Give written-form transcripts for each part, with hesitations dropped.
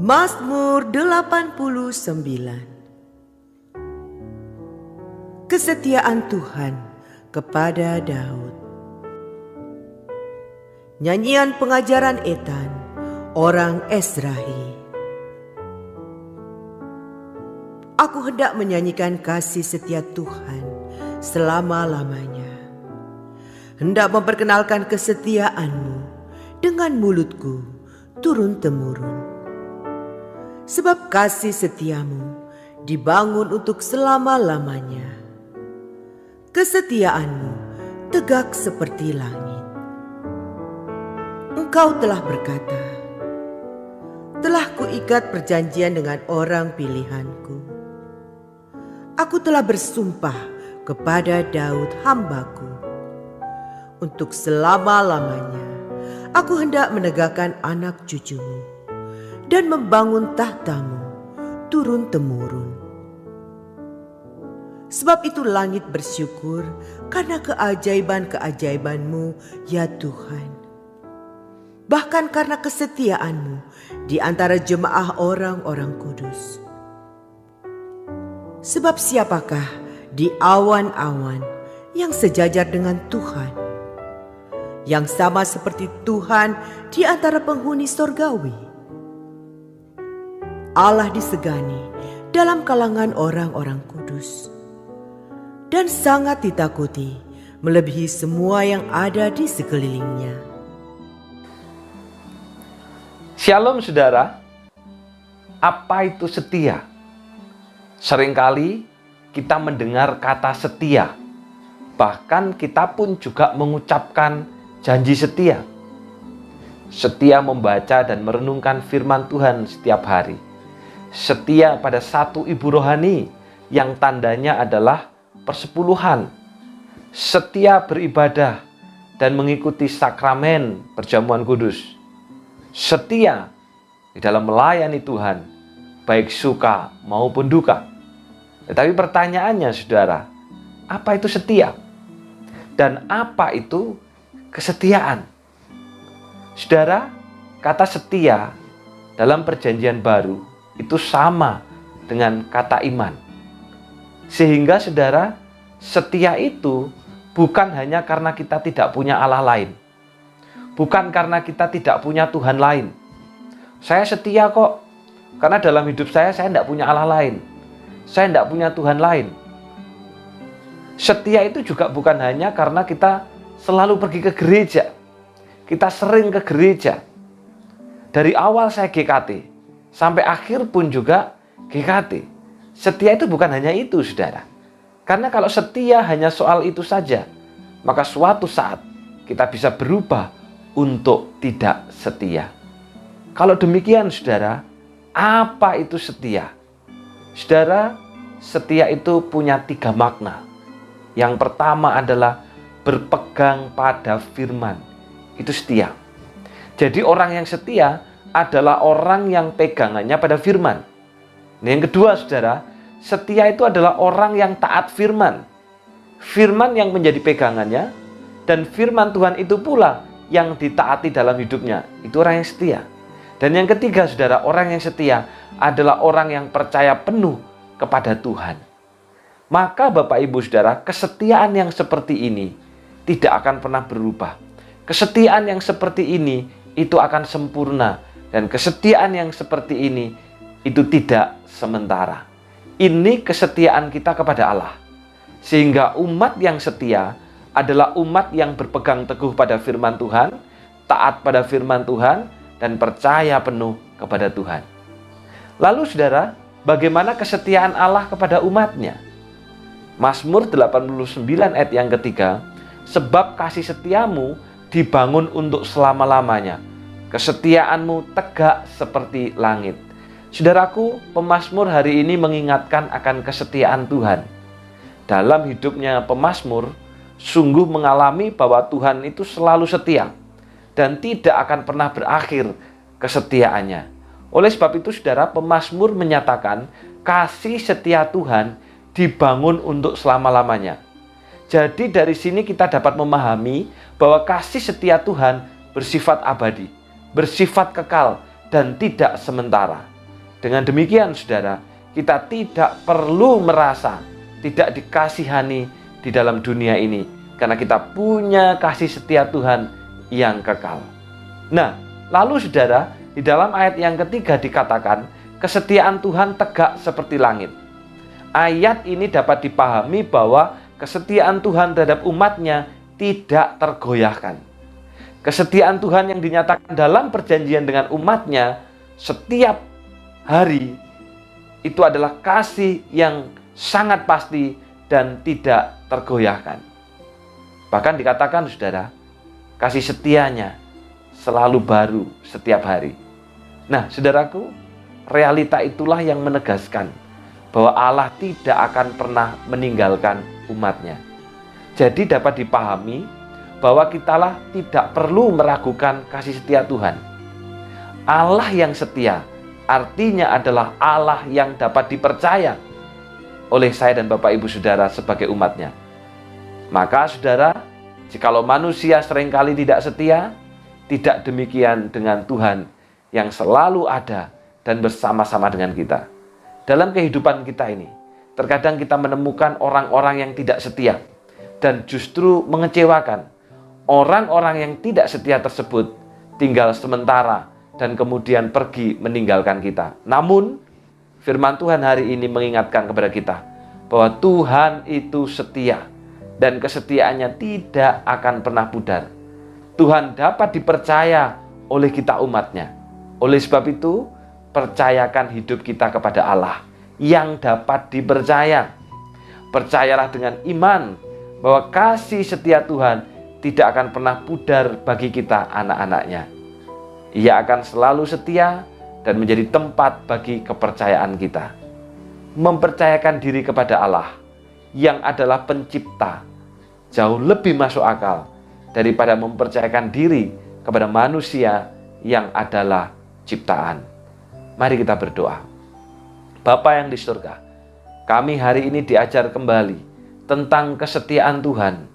Mazmur 89. Kesetiaan Tuhan kepada Daud. Nyanyian pengajaran Etan, orang Ezrahi. Aku hendak menyanyikan kasih setia Tuhan selama-lamanya. Hendak memperkenalkan kesetiaan-Mu dengan mulutku turun-temurun. Sebab kasih setiamu dibangun untuk selama-lamanya. Kesetiaanmu tegak seperti langit. Engkau telah berkata, telah kuikat perjanjian dengan orang pilihanku. Aku telah bersumpah kepada Daud hambaku. Untuk selama-lamanya aku hendak menegakkan anak cucumu dan membangun tahtamu turun-temurun. Sebab itu langit bersyukur karena keajaiban-keajaiban-Mu, ya Tuhan. Bahkan karena kesetiaan-Mu di antara jemaah orang-orang kudus. Sebab siapakah di awan-awan yang sejajar dengan Tuhan, yang sama seperti Tuhan di antara penghuni sorgawi? Allah disegani dalam kalangan orang-orang kudus dan sangat ditakuti melebihi semua yang ada di sekelilingnya. Shalom saudara, apa itu setia? Seringkali kita mendengar kata setia, bahkan kita pun juga mengucapkan janji setia. Setia membaca dan merenungkan firman Tuhan setiap hari. Setia pada satu ibu rohani yang tandanya adalah persepuluhan. Setia beribadah dan mengikuti sakramen perjamuan kudus. Setia di dalam melayani Tuhan, baik suka maupun duka. Tetapi pertanyaannya saudara, apa itu setia? Dan apa itu kesetiaan? Saudara, kata setia dalam perjanjian baru itu sama dengan kata iman. Sehingga saudara, setia itu bukan hanya karena kita tidak punya Allah lain. Bukan karena kita tidak punya Tuhan lain. Saya setia kok, karena dalam hidup saya tidak punya Allah lain. Saya tidak punya Tuhan lain. Setia itu juga bukan hanya karena kita selalu pergi ke gereja. Kita sering ke gereja. Dari awal saya GKT, sampai akhir pun juga GKT. Setia itu bukan hanya itu, saudara. Karena kalau setia hanya soal itu saja, maka suatu saat kita bisa berubah untuk tidak setia. Kalau demikian, saudara, apa itu setia? Saudara, setia itu punya 3 makna. Yang pertama adalah berpegang pada firman. Itu setia. Jadi orang yang setia adalah orang yang pegangannya pada firman. Nah, yang kedua, saudara, setia itu adalah orang yang taat firman. Firman yang menjadi pegangannya, dan firman Tuhan itu pula yang ditaati dalam hidupnya. Itu orang yang setia. Dan yang ketiga, saudara, orang yang setia adalah orang yang percaya penuh kepada Tuhan. Maka Bapak Ibu Saudara, kesetiaan yang seperti ini tidak akan pernah berubah. Kesetiaan yang seperti ini itu akan sempurna. Dan kesetiaan yang seperti ini itu tidak sementara. Ini kesetiaan kita kepada Allah. Sehingga umat yang setia adalah umat yang berpegang teguh pada firman Tuhan, taat pada firman Tuhan, dan percaya penuh kepada Tuhan. Lalu saudara, bagaimana kesetiaan Allah kepada umatnya? Mazmur 89 ayat yang ketiga, sebab kasih setiamu dibangun untuk selama-lamanya. Kesetiaanmu tegak seperti langit. Saudaraku, pemazmur hari ini mengingatkan akan kesetiaan Tuhan. Dalam hidupnya pemazmur, sungguh mengalami bahwa Tuhan itu selalu setia dan tidak akan pernah berakhir kesetiaannya. Oleh sebab itu, saudara, pemazmur menyatakan kasih setia Tuhan dibangun untuk selama-lamanya. Jadi dari sini kita dapat memahami bahwa kasih setia Tuhan bersifat abadi, bersifat kekal, dan tidak sementara. Dengan demikian saudara, kita tidak perlu merasa tidak dikasihani di dalam dunia ini, karena kita punya kasih setia Tuhan yang kekal. Nah, lalu saudara, di dalam ayat yang ketiga dikatakan, kesetiaan Tuhan tegak seperti langit. Ayat ini dapat dipahami bahwa kesetiaan Tuhan terhadap umatnya tidak tergoyahkan. Kesetiaan Tuhan yang dinyatakan dalam perjanjian dengan umatnya setiap hari itu adalah kasih yang sangat pasti dan tidak tergoyahkan. Bahkan dikatakan saudara, kasih setianya selalu baru setiap hari. Nah saudaraku, realita itulah yang menegaskan bahwa Allah tidak akan pernah meninggalkan umatnya. Jadi dapat dipahami bahwa kitalah tidak perlu meragukan kasih setia Tuhan. Allah yang setia artinya adalah Allah yang dapat dipercaya oleh saya dan Bapak Ibu Saudara sebagai umatnya. Maka saudara, jikalau manusia seringkali tidak setia, tidak demikian dengan Tuhan yang selalu ada dan bersama-sama dengan kita. Dalam kehidupan kita ini, terkadang kita menemukan orang-orang yang tidak setia dan justru mengecewakan. Orang-orang yang tidak setia tersebut tinggal sementara dan kemudian pergi meninggalkan kita. Namun, firman Tuhan hari ini mengingatkan kepada kita bahwa Tuhan itu setia dan kesetiaannya tidak akan pernah pudar. Tuhan dapat dipercaya oleh kita umatnya. Oleh sebab itu, percayakan hidup kita kepada Allah yang dapat dipercaya. Percayalah dengan iman bahwa kasih setia Tuhan tidak akan pernah pudar bagi kita anak-anaknya. Ia akan selalu setia dan menjadi tempat bagi kepercayaan kita. Mempercayakan diri kepada Allah yang adalah pencipta jauh lebih masuk akal daripada mempercayakan diri kepada manusia yang adalah ciptaan. Mari kita berdoa. Bapa yang di surga, kami hari ini diajar kembali tentang kesetiaan Tuhan.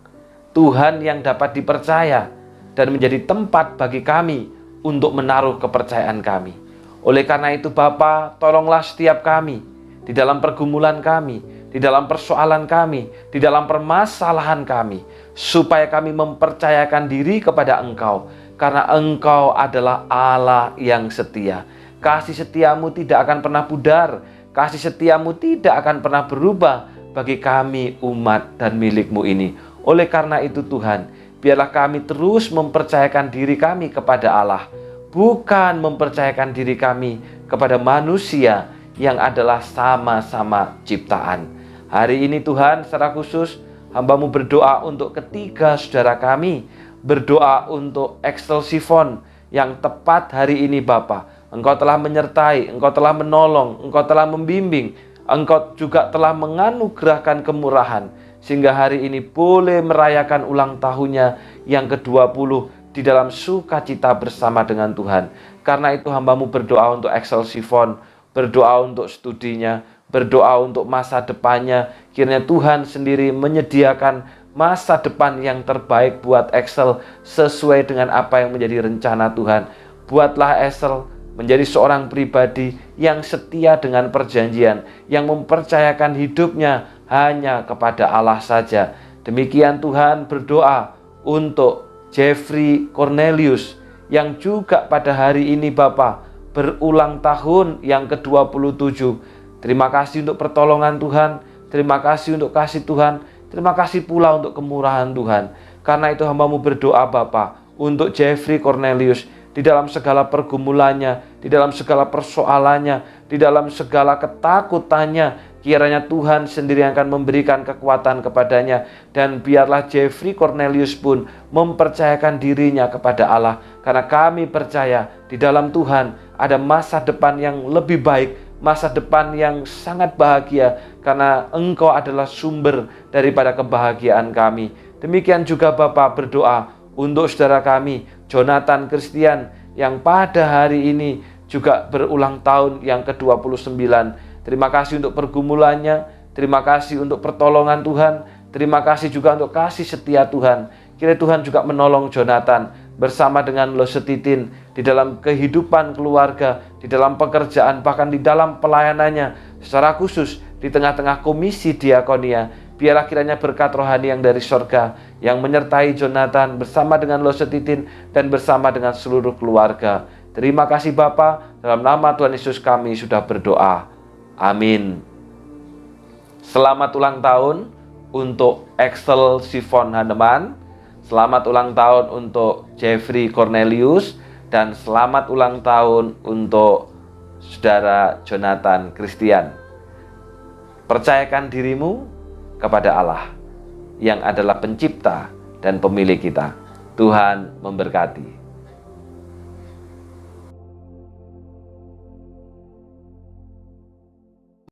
Tuhan yang dapat dipercaya dan menjadi tempat bagi kami untuk menaruh kepercayaan kami. Oleh karena itu Bapa, tolonglah setiap kami di dalam pergumulan kami, di dalam persoalan kami, di dalam permasalahan kami, supaya kami mempercayakan diri kepada Engkau, karena Engkau adalah Allah yang setia. Kasih setiamu tidak akan pernah pudar, kasih setiamu tidak akan pernah berubah bagi kami umat dan milik-Mu ini. Oleh karena itu Tuhan, biarlah kami terus mempercayakan diri kami kepada Allah, bukan mempercayakan diri kami kepada manusia yang adalah sama-sama ciptaan. Hari ini Tuhan, secara khusus hamba-Mu berdoa untuk ketiga saudara kami, berdoa untuk Excelsifon yang tepat hari ini Bapa. Engkau telah menyertai, Engkau telah menolong, Engkau telah membimbing, Engkau juga telah menganugerahkan kemurahan, sehingga hari ini boleh merayakan ulang tahunnya yang ke-20 di dalam sukacita bersama dengan Tuhan. Karena itu hamba-Mu berdoa untuk Excelsifon, berdoa untuk studinya, berdoa untuk masa depannya. Kiranya Tuhan sendiri menyediakan masa depan yang terbaik buat Excel sesuai dengan apa yang menjadi rencana Tuhan. Buatlah Excel menjadi seorang pribadi yang setia dengan perjanjian, yang mempercayakan hidupnya hanya kepada Allah saja. Demikian Tuhan berdoa untuk Jeffrey Cornelius yang juga pada hari ini Bapa berulang tahun yang ke-27. Terima kasih untuk pertolongan Tuhan, terima kasih untuk kasih Tuhan, terima kasih pula untuk kemurahan Tuhan. Karena itu hamba-Mu berdoa Bapa untuk Jeffrey Cornelius di dalam segala pergumulannya, di dalam segala persoalannya, di dalam segala ketakutannya. Kiranya Tuhan sendiri akan memberikan kekuatan kepadanya, dan biarlah Jeffrey Cornelius pun mempercayakan dirinya kepada Allah, karena kami percaya di dalam Tuhan ada masa depan yang lebih baik, masa depan yang sangat bahagia, karena Engkau adalah sumber daripada kebahagiaan kami. Demikian juga Bapa berdoa untuk saudara kami Jonathan Christian yang pada hari ini juga berulang tahun yang ke-29. Terima kasih untuk pergumulannya, terima kasih untuk pertolongan Tuhan, terima kasih juga untuk kasih setia Tuhan. Kiranya Tuhan juga menolong Jonathan bersama dengan Lo Setitin di dalam kehidupan keluarga, di dalam pekerjaan, bahkan di dalam pelayanannya, secara khusus di tengah-tengah komisi diakonia. Biarlah kiranya berkat rohani yang dari sorga yang menyertai Jonathan bersama dengan Lo Setitin dan bersama dengan seluruh keluarga. Terima kasih Bapa, dalam nama Tuhan Yesus kami sudah berdoa. Amin. Selamat ulang tahun untuk Axel Sifon Haneman. Selamat ulang tahun untuk Jeffrey Cornelius. Dan selamat ulang tahun untuk Saudara Jonathan Christian. Percayakan dirimu kepada Allah yang adalah pencipta dan pemilik kita. Tuhan memberkati.